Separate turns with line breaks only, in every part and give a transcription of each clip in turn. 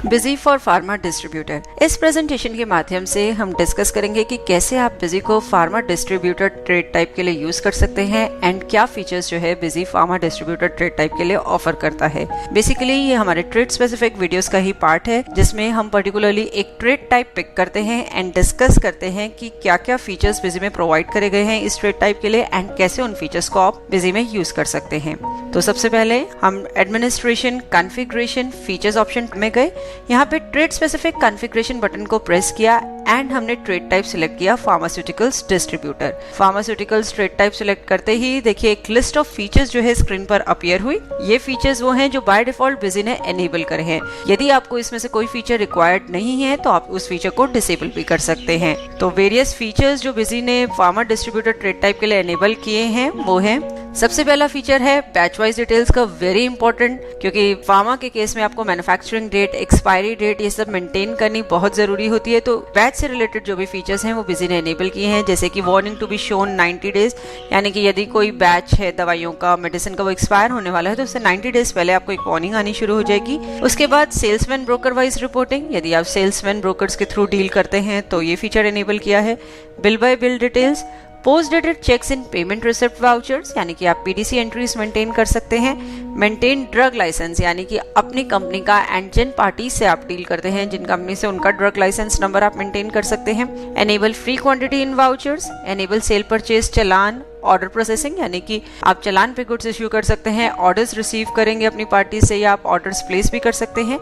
Busy for pharma distributor. इस presentation के माध्यम से हम डिस्कस करेंगे कि कैसे आप बिजी को फार्मा डिस्ट्रीब्यूटर ट्रेड टाइप के लिए यूज कर सकते हैं एंड क्या फीचर्स जो है busy pharma distributor trade type के लिए ऑफर करता है। बेसिकली ये हमारे ट्रेड स्पेसिफिक वीडियोस का ही पार्ट है जिसमें हम पर्टिकुलरली एक ट्रेड टाइप पिक करते हैं एंड डिस्कस करते हैं कि क्या क्या फीचर्स बिजी में प्रोवाइड करे गए हैं इस ट्रेड टाइप के लिए एंड कैसे उन फीचर्स को आप बिजी में यूज कर सकते हैं। तो सबसे पहले हम एडमिनिस्ट्रेशन कॉन्फ़िगरेशन फीचर्स ऑप्शन में गए। यहाँ पे ट्रेड स्पेसिफिक कॉन्फ़िगरेशन बटन को प्रेस किया एंड हमने ट्रेड टाइप सिलेक्ट किया pharmaceuticals distributor. Pharmaceuticals trade type select करते ही देखिए एक लिस्ट ऑफ फीचर्स जो है स्क्रीन पर अपीयर हुई। ये फीचर्स वो हैं जो बाय डिफॉल्ट बिजी ने एनेबल करे हैं। यदि आपको इसमें से कोई फीचर रिक्वायर्ड नहीं है तो आप उस फीचर को डिसेबल भी कर सकते हैं। तो वेरियस फीचर्स जो बिजी ने फार्मा डिस्ट्रीब्यूटर ट्रेड टाइप के लिए एनेबल किए हैं वो है, सबसे पहला फीचर है बैच वाइज डिटेल्स का, वेरी इंपॉर्टेंट, क्योंकि फार्मा के केस में आपको मैन्युफैक्चरिंग डेट, एक्सपायरी डेट ये सब मेंटेन करनी बहुत जरूरी होती है। तो बैच से रिलेटेड जो भी फीचर्स हैं वो बिजी ने एनेबल किए हैं, जैसे कि warning to be shown 90 days, यानी कि यदि कोई बैच है दवाइयों का, मेडिसिन का, वो एक्सपायर होने वाला है तो उससे 90 डेज पहले आपको एक वार्निंग आनी शुरू हो जाएगी। उसके बाद सेल्समैन ब्रोकर वाइज रिपोर्टिंग, यदि आप सेल्समैन ब्रोकर्स के थ्रू डील करते हैं तो ये फीचर एनेबल किया है। Bill bye bill details, post dated checks इन पेमेंट रिसिप्ट वाउचर्स, यानी कि आप पीडीसी एंट्रीज मेंटेन कर सकते हैं। मेंटेन ड्रग लाइसेंस, यानी कि अपनी कंपनी का एंड जिन पार्टी से आप डील करते हैं, जिन कंपनी से, उनका ड्रग लाइसेंस नंबर आप मेंटेन कर सकते हैं। Enable free quantity in vouchers, enable cell purchase challan, order processing, यानी कि आप चालान पे गुड्स इश्यू कर सकते हैं, ऑर्डर्स रिसीव करेंगे अपनी पार्टी से या आप ऑर्डर्स प्लेस भी कर सकते हैं।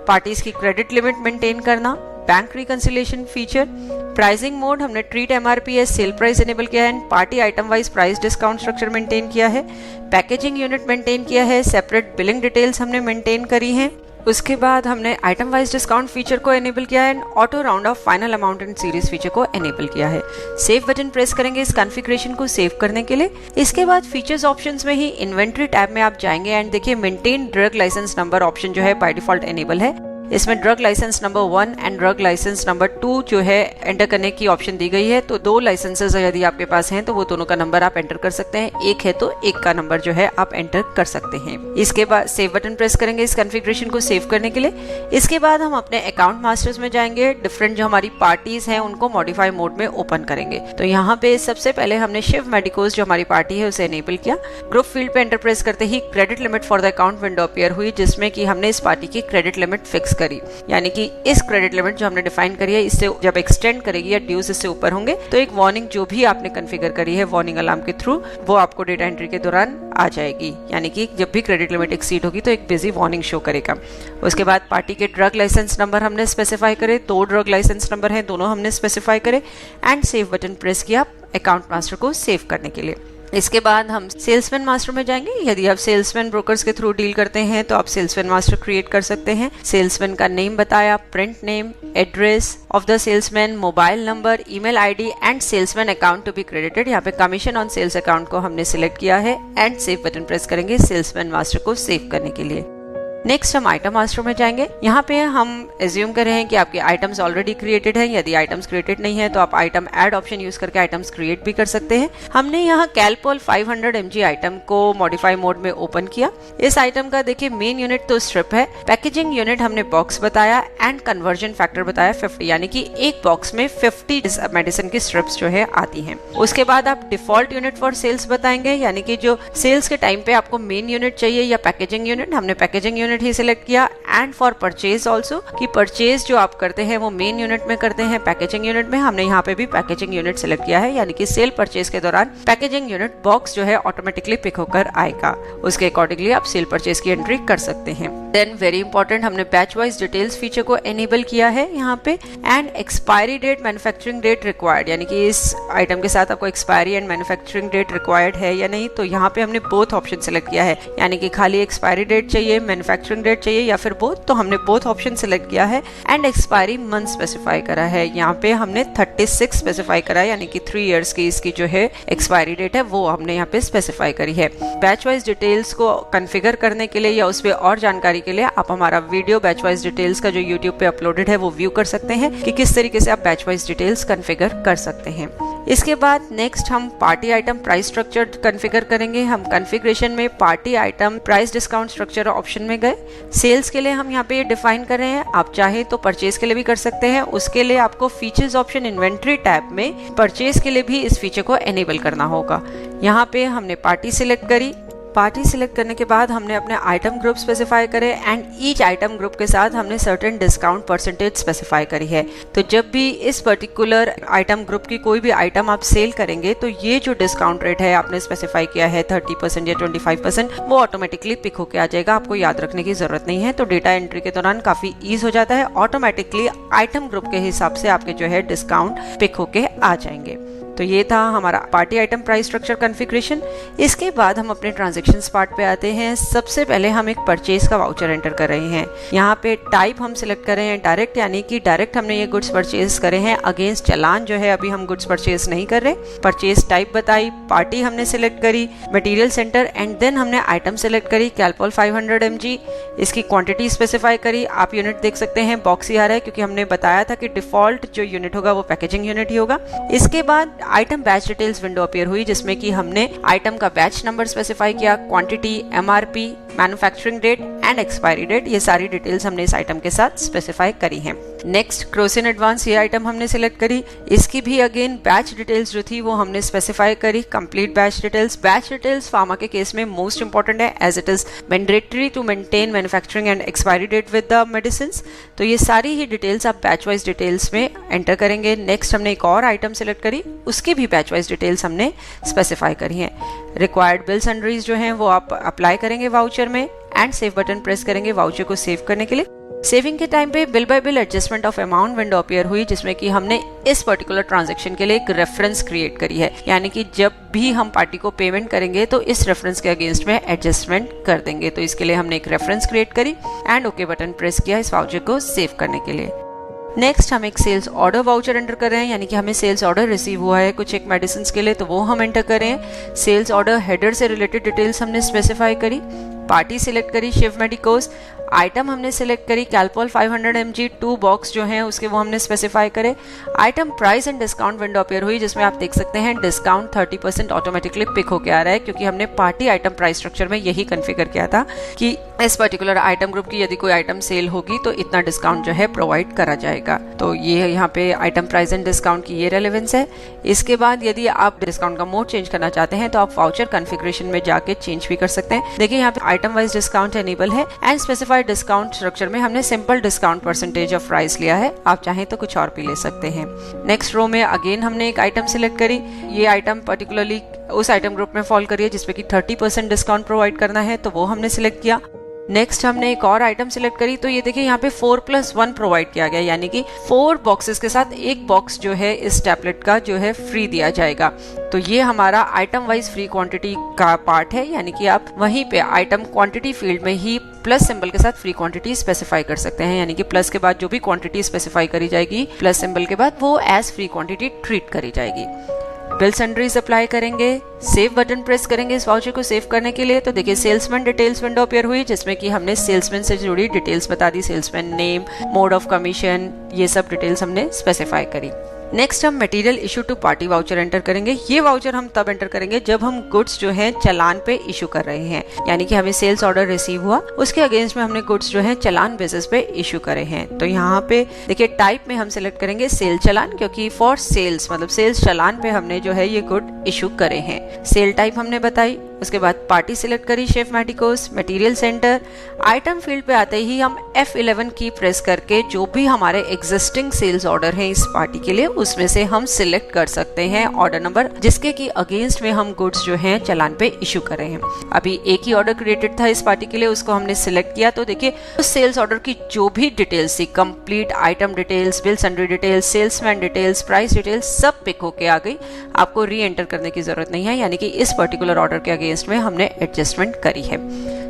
पार्टीज की क्रेडिट लिमिट मेंटेन करना, bank reconciliation feature. Pricing mode, हमने treat MRP as sale price enable किया है and party item wise price discount structure maintain किया है। पैकेजिंग यूनिट मेंटेन किया है, सेपरेट बिलिंग डिटेल्स हमने मेंटेन करी हैं। उसके बाद हमने आइटम वाइज डिस्काउंट फीचर को एनेबल किया है, auto round off final amount and series feature को एनेबल किया है। सेव बटन प्रेस करेंगे इस कॉन्फ़िगरेशन को सेव करने के लिए। इसके बाद फीचर्स ऑप्शंस में ही इन्वेंट्री टैब में आप जाएंगे एंड देखिए maintain drug licence number option जो है बाय डिफॉल्ट एनेबल है। इसमें drug licence number 1 and drug licence number 2 जो है एंटर करने की ऑप्शन दी गई है। तो 2 लाइसेंसेस यदि आपके पास हैं तो वो दोनों का नंबर आप एंटर कर सकते हैं, एक है तो एक का नंबर जो है आप एंटर कर सकते हैं। इसके बाद सेव बटन प्रेस करेंगे इस कॉन्फ़िगरेशन को सेव करने के लिए। इसके बाद हम अपने अकाउंट मास्टर्स में जाएंगे, डिफरेंट जो हमारी पार्टीज हैं उनको मॉडिफाई मोड में ओपन करेंगे। तो यहाँ पे सबसे पहले हमने शिव मेडिकोज जो हमारी पार्टी है उसे एनेबल किया। ग्रुप फील्ड पे एंटर प्रेस करते ही credit limit for the account window appear हुई, जिसमें कि हमने इस पार्टी की क्रेडिट लिमिट फिक्स करी, यानी कि इस क्रेडिट लिमिट जो हमने डिफाइन करी है इससे जब एक्सटेंड करेगी या ड्यूज इससे ऊपर होंगे तो एक वार्निंग जो भी आपने कॉन्फ़िगर करी है वार्निंग अलार्म के थ्रू वो आपको डेटा एंट्री के दौरान आ जाएगी, यानी कि जब भी क्रेडिट लिमिट एक्सीड होगी तो एक बिजी वार्निंग शो करेगा। उसके बाद पार्टी के ड्रग लाइसेंस नंबर हमने स्पेसिफाई करे, 2 ड्रग लाइसेंस नंबर हैं, दोनों हमने स्पेसिफाई करे एंड सेव बटन प्रेस किया अकाउंट मास्टर को सेव करने के लिए। इसके बाद हम सेल्समैन मास्टर में जाएंगे। यदि आप सेल्समैन ब्रोकर्स के थ्रू डील करते हैं तो आप सेल्समैन मास्टर क्रिएट कर सकते हैं। सेल्समैन का नेम बताया, print name, address of the salesman, mobile number, email ID and salesman account to be credited. यहाँ पे कमीशन ऑन सेल्स अकाउंट को हमने सिलेक्ट किया है एंड सेव बटन प्रेस करेंगे सेल्समैन मास्टर को सेव करने के लिए। नेक्स्ट हम आइटम मास्टर में जाएंगे। यहाँ पे हम एज्यूम कर रहे हैं कि आपके आइटम्स ऑलरेडी क्रिएटेड हैं। यदि आइटम्स क्रिएटेड नहीं है तो आप आइटम ऐड ऑप्शन यूज करके आइटम्स क्रिएट भी कर सकते हैं। हमने यहाँ कैलपोल 500 mg आइटम को मॉडिफाई मोड में ओपन किया। इस आइटम का देखिए मेन यूनिट तो स्ट्रिप है, पैकेजिंग यूनिट हमने बॉक्स बताया एंड कन्वर्जन फैक्टर बताया 50, यानी कि एक बॉक्स में 50 मेडिसिन की स्ट्रिप्स जो है आती हैं। उसके बाद आप डिफॉल्ट यूनिट फॉर सेल्स बताएंगे, यानी कि जो सेल्स के टाइम पे आपको मेन यूनिट चाहिए या पैकेजिंग यूनिट, हमने पैकेजिंग यूनिट ही सिलेक्ट किया एंड फॉर परचेज ऑल्सो कि परचेज जो आप करते हैं वो मेन यूनिट में करते हैं, पैकेजिंग यूनिट में। हमने यहाँ पे भी पैकेजिंग यूनिट सिलेक्ट किया है, यानी कि सेल परचेज के दौरान पैकेजिंग यूनिट बॉक्स जो है ऑटोमेटिकली पिक होकर आएगा, उसके अकॉर्डिंगली आप सेल परचेज की एंट्री कर सकते हैं। देन वेरी इंपॉर्टेंट, हमने बैच वाइज डिटेल्स फीचर को एनेबल किया है यहाँ पे and expiry date, manufacturing date required, यानी कि इस आइटम के साथ आपको expiry and manufacturing date required है या नहीं। तो यहाँ पे हमने बोथ ऑप्शन सिलेक्ट किया है, यानी कि खाली एक्सपायरी डेट चाहिए, मैन्युफैक्चरिंग डेट चाहिए या फिर बोथ, तो हमने बोथ ऑप्शन सिलेक्ट किया है एंड एक्सपायरी मंथ स्पेसिफाई करा है। यहाँ पे हमने 36 स्पेसिफाई करा है, यानी कि 3 इयर्स की इसकी जो है एक्सपायरी डेट है वो हमने यहाँ पे स्पेसिफाई करी है। बैच वाइज डिटेल्स को कॉन्फ़िगर करने के लिए या उस पे और जानकारी के लिए आप हमारा वीडियो बैच वाइज डिटेल्स का जो यूट्यूब पे अपलोडेड है वो व्यू कर सकते हैं कि किस तरीके से आप बैच वाइज डिटेल्स कॉन्फ़िगर कर सकते हैं। इसके बाद नेक्स्ट हम party item price structure configure करेंगे। हम कॉन्फ़िगरेशन में party item price discount structure option में गए। सेल्स के लिए हम यहाँ पे ये डिफाइन कर रहे हैं, आप चाहे तो परचेज के लिए भी कर सकते हैं। उसके लिए आपको फीचर्स ऑप्शन इन्वेंट्री टैब में परचेज के लिए भी इस फीचर को एनेबल करना होगा। यहाँ पे हमने पार्टी सिलेक्ट करी। पार्टी सिलेक्ट करने के बाद हमने अपने आइटम ग्रुप स्पेसिफाई करे एंड ईच आइटम ग्रुप के साथ हमने सर्टेन डिस्काउंट परसेंटेज स्पेसिफाई करी है। तो जब भी इस पर्टिकुलर आइटम ग्रुप की कोई भी आइटम आप सेल करेंगे तो ये जो डिस्काउंट रेट है आपने स्पेसिफाई किया है 30% या 25%, वो ऑटोमेटिकली पिक होके आ जाएगा। आपको याद रखने की जरूरत नहीं है। तो डेटा एंट्री के दौरान काफी ईज हो जाता है। ऑटोमेटिकली आइटम ग्रुप के हिसाब से आपके जो है डिस्काउंट पिक होके आ जाएंगे। तो ये था हमारा party item price structure configuration. इसके बाद हम अपने ट्रांजैक्शंस पार्ट पे आते हैं। सबसे पहले हम एक परचेज का वाउचर एंटर कर रहे हैं। यहाँ पे टाइप हम सिलेक्ट कर रहे हैं डायरेक्ट, यानी कि डायरेक्ट हमने ये गुड्स परचेज करे हैं अगेंस्ट चालान जो है अभी हम गुड्स परचेज नहीं कर रहे। परचेज टाइप बताई, पार्टी हमने सिलेक्ट करी, मटेरियल सेंटर एंड देन हमने आइटम सिलेक्ट करी कैलपॉल 500 mg। इसकी क्वांटिटी स्पेसिफाई करी। आप यूनिट देख सकते हैं बॉक्स ही आ रहा है क्योंकि हमने बताया था कि डिफॉल्ट जो यूनिट होगा वो पैकेजिंग यूनिट ही होगा। इसके बाद item batch details window appear हुई जिसमें कि हमने आइटम का बैच नंबर स्पेसिफाई किया, quantity, MRP, manufacturing date and expiry date, ये सारी डिटेल्स हमने इस आइटम के साथ स्पेसिफाई करी हैं। नेक्स्ट क्रोसिन एडवांस, ये आइटम हमने सिलेक्ट करी। इसकी भी अगेन बैच डिटेल्स जो थी वो हमने स्पेसिफाई करी, complete batch details. Batch details pharma के केस में मोस्ट इंपॉर्टेंट है as it is mandatory to maintain manufacturing and expiry date with the medicine. तो ये सारी ही डिटेल्स आप बैच वाइज डिटेल्स में एंटर करेंगे। नेक्स्ट हमने एक और आइटम सिलेक्ट करी, उसकी भी बैच वाइज डिटेल्स हमने स्पेसिफाई करी हैं। रिक्वायर्ड बिल सन्ड्रीज जो हैं वो आप अप्लाई करेंगे वाउचर में एंड सेव बटन प्रेस करेंगे वाउचर को सेव करने के लिए। सेविंग के टाइम पे bill bye bill adjustment of amount window appear हुई जिसमें कि हमने इस पर्टिकुलर ट्रांजैक्शन के लिए एक रेफरेंस क्रिएट करी है, यानी कि जब भी हम पार्टी को पेमेंट करेंगे तो इस रेफरेंस के अगेंस्ट में एडजस्टमेंट कर देंगे। तो इसके लिए हमने एक रेफरेंस क्रिएट करी एंड ओके बटन प्रेस किया इस वाउचर को सेव करने के लिए। नेक्स्ट हम एक सेल्स ऑर्डर वाउचर एंटर कर रहे हैं, यानी कि हमें सेल्स ऑर्डर रिसीव हुआ है कुछ एक मेडिसिन के लिए, तो वो हम एंटर करें। सेल्स ऑर्डर हेडर से रिलेटेड डिटेल्स हमने स्पेसिफाई करी। पार्टी सिलेक्ट करी शिव मेडिकोस। आइटम हमने सिलेक्ट करी कैलपॉल 500 mg 2 बॉक्स जो हैं उसके वो हमने स्पेसिफाई करे। Item price and discount window appear हुई जिसमें आप देख सकते हैं डिस्काउंट 30% ऑटोमेटिकली पिक होके आ रहा है क्योंकि हमने पार्टी आइटम प्राइस स्ट्रक्चर में यही कॉन्फ़िगर किया था कि इस पर्टिकुलर आइटम ग्रुप की यदि कोई आइटम सेल होगी तो इतना डिस्काउंट जो है प्रोवाइड करा जाएगा। तो ये यहाँ पे आइटम प्राइस एंड डिस्काउंट की ये रेलेवेंस है। इसके बाद यदि आप डिस्काउंट का मोड चेंज करना चाहते हैं तो आप वाउचर कॉन्फ़िगरेशन में जाके चेंज भी कर सकते हैं। देखिए यहाँ पे आइटम वाइज डिस्काउंट एनेबल है एंड स्पेसिफाइड डिस्काउंट स्ट्रक्चर में हमने simple discount percentage of price लिया है, आप चाहें तो कुछ और भी ले सकते हैं। नेक्स्ट रो में अगेन हमने एक आइटम सिलेक्ट करी। ये आइटम पर्टिकुलरली उस आइटम ग्रुप में फॉल करिए जिसपे कि 30% डिस्काउंट प्रोवाइड करना है, तो वो हमने सिलेक्ट किया। नेक्स्ट हमने एक और आइटम सिलेक्ट करी, तो ये देखिए यहाँ पे 4+1 प्रोवाइड किया गया, यानी कि 4 बॉक्सेस के साथ एक बॉक्स जो है इस टैबलेट का जो है फ्री दिया जाएगा। तो ये हमारा आइटम वाइज फ्री क्वांटिटी का पार्ट है, यानी कि आप वहीं पे आइटम क्वांटिटी फील्ड में ही प्लस सिंबल के साथ फ्री क्वांटिटी स्पेसिफाई कर सकते हैं, यानी कि प्लस के बाद जो भी क्वांटिटी स्पेसिफाई करी जाएगी प्लस सिंबल के बाद वो एज फ्री क्वांटिटी ट्रीट करी जाएगी। बिल सन्ड्रीज अप्लाई करेंगे, सेव बटन प्रेस करेंगे इस वाउचर को सेव करने के लिए। तो देखिए सेल्समैन डिटेल्स विंडो अपीयर हुई जिसमें कि हमने सेल्समैन से जुड़ी डिटेल्स बता दी, salesman name, mode of commission, ये सब डिटेल्स हमने स्पेसिफाई करी। नेक्स्ट हम material issue to party voucher enter करेंगे। ये वाउचर हम तब एंटर करेंगे जब हम गुड्स जो है चालान पे इशू कर रहे हैं, यानी कि हमें सेल्स ऑर्डर रिसीव हुआ उसके अगेंस्ट में हमने गुड्स जो है चालान बेसिस पे इशू करे हैं। तो यहाँ पे देखिए टाइप में हम सिलेक्ट करेंगे सेल चालान, क्योंकि फॉर सेल्स मतलब सेल्स चालान पे हमने जो है ये गुड इशू करे हैं। सेल टाइप हमने बताई, उसके बाद पार्टी सिलेक्ट करी chef medicos, material centre. Item field पे आते ही हम F11 की प्रेस करके जो भी हमारे एग्जिस्टिंग सेल्स ऑर्डर हैं इस पार्टी के लिए उसमें से हम सिलेक्ट कर सकते हैं ऑर्डर नंबर जिसके की अगेंस्ट में हम गुड्स जो हैं चालान पे इशू कर रहे हैं। अभी एक ही ऑर्डर क्रिएटेड था इस पार्टी के लिए, उसको हमने सिलेक्ट किया। तो देखिए उस सेल्स ऑर्डर की जो भी डिटेल्स थी, complete item details, bill sundry details, salesman details, price details सब पिक होके आ गई। आपको री एंटर करने की जरूरत नहीं है, यानी कि इस पर्टिकुलर ऑर्डर के अगेंस्ट में हमने एडजस्टमेंट करी है।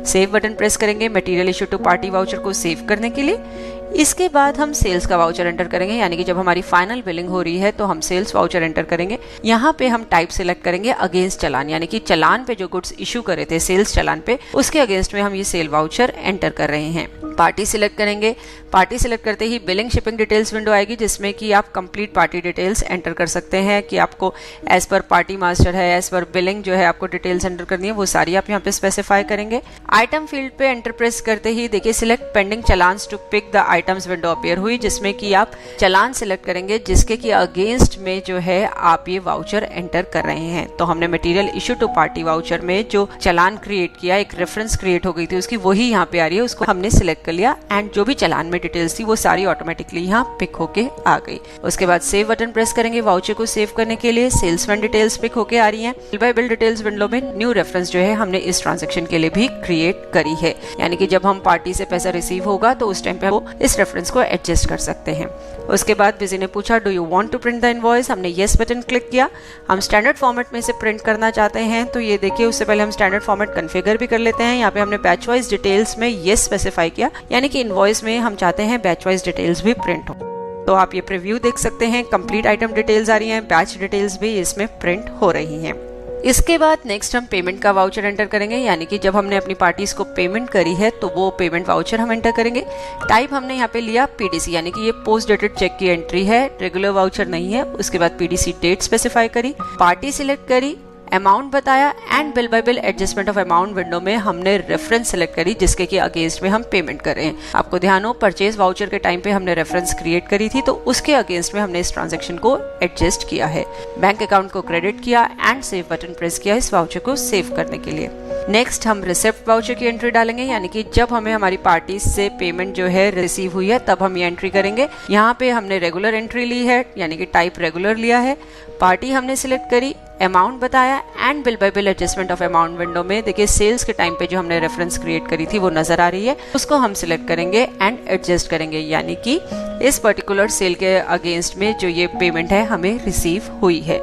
सेव बटन प्रेस करेंगे material issue to party voucher को सेव करने के लिए। इसके बाद हम सेल्स का वाउचर एंटर करेंगे, यानी कि जब हमारी फाइनल बिलिंग हो रही है तो हम सेल्स वाउचर एंटर करेंगे। यहाँ पे हम टाइप सिलेक्ट करेंगे अगेंस्ट चालान, यानी कि चालान पे जो गुड्स इशू करे थे सेल्स चालान पे, उसके अगेंस्ट में हम ये सेल वाउचर एंटर कर रहे हैं। पार्टी सिलेक्ट करेंगे। पार्टी सिलेक्ट करते ही बिलिंग शिपिंग डिटेल्स विंडो आएगी, जिसमें कि आप कंप्लीट पार्टी डिटेल्स एंटर कर सकते हैं कि आपको एज पर पार्टी मास्टर है, एज पर बिलिंग जो है आपको डिटेल्स एंटर करनी है, वो सारी आप यहाँ पे स्पेसिफाई करेंगे। आइटम फील्ड पे एंटर प्रेस करते ही देखिए select pending challans to pick the items window appear हुई, जिसमें कि आप चालान सिलेक्ट करेंगे जिसके कि अगेंस्ट में जो है आप ये वाउचर एंटर कर रहे हैं। तो हमने material issue to party voucher में जो चालान क्रिएट किया, एक रेफरेंस क्रिएट हो गई थी उसकी, वही यहाँ पे आ रही है, उसको हमने सिलेक्ट कर लिया एंड जो भी चालान में डिटेल्स थी वो सारी ऑटोमेटिकली यहाँ पिक होके आ गई। उसके बाद सेव बटन प्रेस करेंगे वाउचर को सेव करने के लिए। सेल्समैन डिटेल्स पिक होके आ रही हैं। Bill bye bill details window में न्यू रेफरेंस जो है हमने इस ट्रांजैक्शन के लिए भी क्रिएट करी है, यानी कि जब हम पार्टी से पैसा रिसीव होगा तो उस टाइम पे वो इस रेफरेंस को एडजस्ट कर सकते हैं। उसके बाद बिजी ने पूछा do you want to print the invoice, हमने येस बटन क्लिक किया। हम स्टैंडर्ड फॉर्मेट में से प्रिंट करना चाहते हैं, तो ये देखिए उससे पहले हम स्टैंडर्ड फॉर्मेट कॉन्फ़िगर भी कर लेते हैं। यहाँ पे हमने बैच वाइज डिटेल्स में येस स्पेसिफाई किया, यानी कि इनवॉइस में हम चाहते हैं बैच वाइज डिटेल्स भी प्रिंट हो। तो आप ये प्रीव्यू देख सकते हैं, कंप्लीट आइटम डिटेल्स आ रही हैं, बैच डिटेल्स भी इसमें प्रिंट हो रही हैं। इसके बाद नेक्स्ट हम पेमेंट का वाउचर एंटर करेंगे, यानी कि जब हमने अपनी पार्टीज को पेमेंट करी है तो वो पेमेंट वाउचर हम एंटर करेंगे। टाइप हमने यहाँ पे लिया पीडीसी, यानी कि ये पोस्ट डेटेड चेक की एंट्री है, रेगुलर वाउचर नहीं है। उसके बाद पीडीसी डेट स्पेसिफाई करी, पार्टी सिलेक्ट करी, अमाउंट बताया and bill bye bill adjustment of amount window में हमने रेफरेंस सेलेक्ट करी जिसके कि अगेंस्ट में हम पेमेंट कर रहे हैं। आपको ध्यान हो परचेज वाउचर के टाइम पे हमने रेफरेंस क्रिएट करी थी, तो उसके अगेंस्ट में हमने इस ट्रांजैक्शन को एडजस्ट किया है। बैंक अकाउंट को क्रेडिट किया एंड सेव बटन प्रेस किया इस वाउचर को सेव करने के लिए। नेक्स्ट हम रिसिप्ट वाउचर की एंट्री डालेंगे, यानी कि जब हमें हमारी पार्टी से पेमेंट जो है रिसीव हुई है तब हम ये एंट्री करेंगे। यहाँ पे हमने रेगुलर एंट्री ली है, यानी कि टाइप रेगुलर लिया है, पार्टी हमने सिलेक्ट करी, अमाउंट बताया and bill bye bill adjustment of amount window में देखिए सेल्स के टाइम पे जो हमने रेफरेंस क्रिएट करी थी वो नजर आ रही है, उसको हम सिलेक्ट करेंगे एंड एडजस्ट करेंगे, यानी कि इस पर्टिकुलर सेल के अगेंस्ट में जो ये पेमेंट है हमें रिसीव हुई है।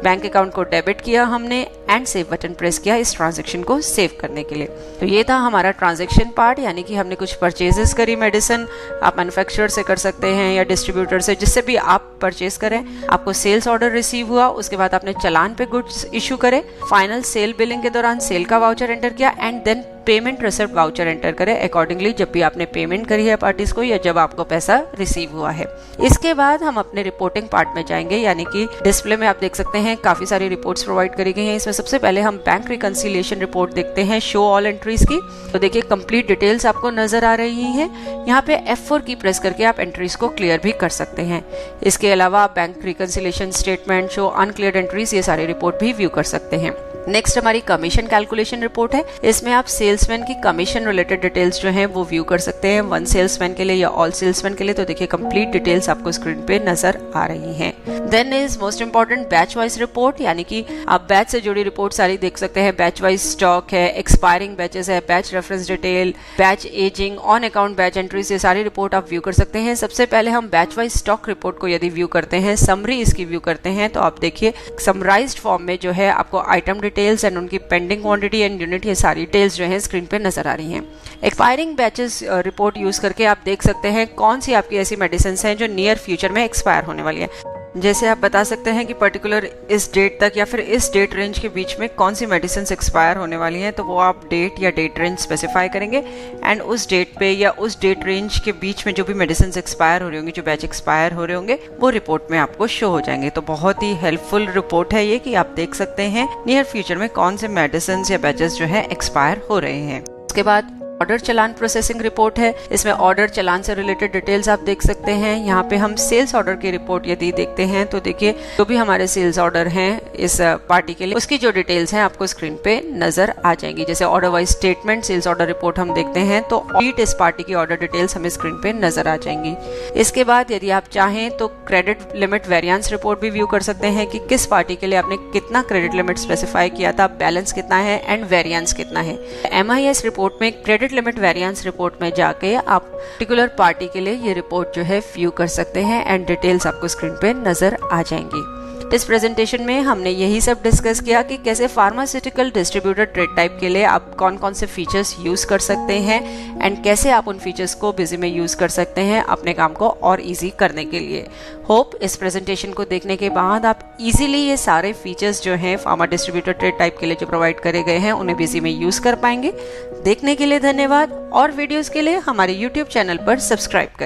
बैंक अकाउंट को डेबिट किया हमने एंड सेव बटन प्रेस किया इस ट्रांजैक्शन को सेव करने के लिए। तो ये था हमारा ट्रांजैक्शन पार्ट, यानी कि हमने कुछ परचेजेस करी मेडिसिन, आप मैन्युफैक्चरर से कर सकते हैं या डिस्ट्रीब्यूटर से, जिससे भी आप परचेज करें। आपको सेल्स ऑर्डर रिसीव हुआ, उसके बाद आपने चालान पे गुड्स इशू करे, फाइनल सेल बिलिंग के दौरान सेल का वाउचर एंटर किया and then payment receipt voucher enter करें अकॉर्डिंगली जब भी आपने पेमेंट करी है पार्टीज को या जब आपको पैसा रिसीव हुआ है। इसके बाद हम अपने रिपोर्टिंग पार्ट में जाएंगे, यानी कि डिस्प्ले में आप देख सकते हैं काफी सारी रिपोर्ट्स प्रोवाइड करी गई हैं। इसमें सबसे पहले हम बैंक रिकंसिलिएशन रिपोर्ट देखते हैं शो ऑल एंट्रीज की। तो देखिए कंप्लीट डिटेल्स आपको नजर आ रही हैं। यहाँ पे F4 की प्रेस करके आप एंट्रीज को क्लियर भी कर सकते हैं। इसके अलावा आप bank reconciliation statement, show uncleared entries, ये सारे रिपोर्ट भी व्यू कर सकते हैं। नेक्स्ट हमारी कमीशन कैलकुलेशन रिपोर्ट है। इसमें आप सेल्समैन की कमीशन रिलेटेड डिटेल्स जो हैं वो व्यू कर सकते हैं, वन सेल्समैन के लिए या ऑल सेल्समैन के लिए। तो देखिए कंप्लीट डिटेल्स आपको स्क्रीन पे नजर आ रही हैं। Then is most important batch wise report, यानी कि आप बैच से जुड़ी रिपोर्ट सारी देख सकते हैं। बैच वाइज स्टॉक है, एक्सपायरिंग बैचेस है, batch reference detail, batch ageing, on account batch entries, ये सारी रिपोर्ट आप व्यू कर सकते हैं। सबसे पहले हम बैच वाइज स्टॉक रिपोर्ट को यदि व्यू करते हैं, समरी इसकी व्यू करते हैं, तो आप देखिए समराइज्ड फॉर्म में जो है आपको आइटम डिटेल्स एंड उनकी पेंडिंग क्वांटिटी एंड यूनिट, ये सारी डिटेल्स जो हैं स्क्रीन पे नजर आ रही हैं। एक्सपायरिंग बैचेस रिपोर्ट यूज करके आप देख सकते हैं कौन सी आपकी ऐसी मेडिसिन हैं जो नियर फ्यूचर में एक्सपायर होने वाली है। जैसे आप बता सकते हैं कि पर्टिकुलर इस डेट तक या फिर इस डेट रेंज के बीच में कौन सी मेडिसिन एक्सपायर होने वाली हैं, तो वो आप डेट या डेट रेंज स्पेसिफाई करेंगे एंड उस डेट पे या उस डेट रेंज के बीच में जो भी मेडिसिन एक्सपायर हो रही होंगी, जो बैच एक्सपायर हो रहे होंगे, वो रिपोर्ट में आपको शो हो जाएंगे। तो बहुत ही हेल्पफुल रिपोर्ट है ये कि आप देख सकते हैं नियर फ्यूचर में कौन से मेडिसिन या बैचेस जो है एक्सपायर हो रहे हैं। उसके बाद ऑर्डर चालान प्रोसेसिंग रिपोर्ट है। इसमें ऑर्डर चालान से रिलेटेड डिटेल्स आप देख सकते हैं। यहाँ पे हम सेल्स ऑर्डर की रिपोर्ट यदि देखते हैं तो देखिए जो भी हमारे सेल्स ऑर्डर हैं इस पार्टी के लिए, उसकी जो डिटेल्स हैं आपको स्क्रीन पे नजर आ जाएंगी। जैसे order wise statement sales order report हम देखते हैं तो इस पार्टी की ऑर्डर डिटेल्स हमें स्क्रीन पे नजर आ जाएंगी। इसके बाद यदि आप चाहें तो क्रेडिट लिमिट वेरिएंस रिपोर्ट भी व्यू कर सकते हैं कि किस पार्टी के लिए आपने कितना क्रेडिट लिमिट स्पेसिफाई किया था, बैलेंस कितना है एंड वेरिएंस कितना है। MIS रिपोर्ट में क्रेडिट लिमिट वेरिएंस रिपोर्ट में जाके आप पर्टिकुलर पार्टी के लिए ये रिपोर्ट जो है व्यू कर सकते हैं एंड डिटेल्स आपको स्क्रीन पे नजर आ जाएंगी। इस प्रेजेंटेशन में हमने यही सब डिस्कस किया कि कैसे फार्मास्यूटिकल डिस्ट्रीब्यूटर ट्रेड टाइप के लिए आप कौन कौन से फीचर्स यूज कर सकते हैं एंड कैसे आप उन फीचर्स को बिजी में यूज कर सकते हैं अपने काम को और इजी करने के लिए। होप इस प्रेजेंटेशन को देखने के बाद आप इजीली ये सारे फीचर्स जो हैं फार्मा डिस्ट्रीब्यूटर ट्रेड टाइप के लिए जो प्रोवाइड करे गए हैं उन्हें बिजी में यूज कर पाएंगे। देखने के लिए धन्यवाद और वीडियोस के लिए हमारे YouTube चैनल पर सब्सक्राइब करें।